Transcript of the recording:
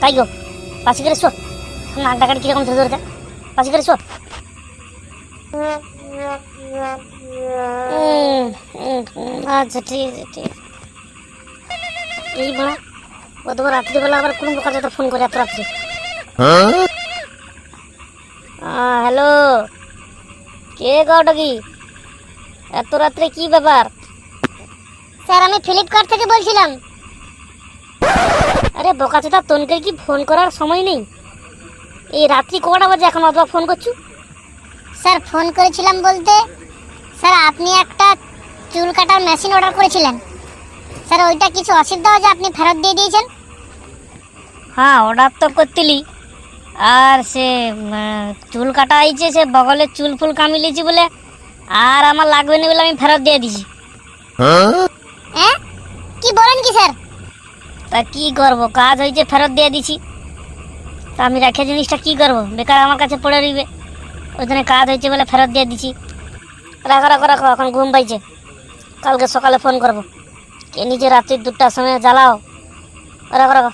তাই গো, পাশে করে শো। নাক ডাকাটি কিরকম ধরে ধরে, পাশে করে শো। আচ্ছা ঠিক আছে ঠিক আছে। এই বলা অথবা রাত্রিবেলা আবার কোন প্রকার যত ফোন করে এত রাত্রি। হ্যালো, কে গাওটা কি এত রাত্রে, কি ব্যাপার? স্যার আমি ফ্লিপকার্ট থেকে বলছিলাম। আরে বোকাচোদা, তোনকে কি ফোন করার সময় নেই? এই রাত্রি কটা বাজে এখন অথবা ফোন করছু? স্যার ফোন করেছিলাম বলতে, স্যার আপনি একটা চুল কাটার মেশিন অর্ডার করেছিলেন স্যার, ওইটা কিছু অসুবিধা হয়েছে, আপনি ফেরত দিয়ে দিয়েছেন। হ্যাঁ অর্ডার তো করতিলি, আর সে চুল কাটা আইছে, সে বগলের চুল ফুল কামিয়েছি বলে আর আমার লাগবে না বলে আমি ফেরত দিয়ে দিছি। হ্যাঁ কি বলেন কি স্যার? তা কি করব, কাজ হয়েছে ফেরত দিয়ে দিছি। তা আমি রেখে জিনিসটা কি করব, বেকার আমার কাছে পড়ে রইবে। ওই জন্য কাজ হয়েছে বলে ফেরত দিয়ে দিছি। রাখো রাখো রাখো, এখন ঘুম পাইছে, কালকে সকালে ফোন করব। কে নিজে রাত্রি 2টার সময় জ্বালাও। রাখো রাখো।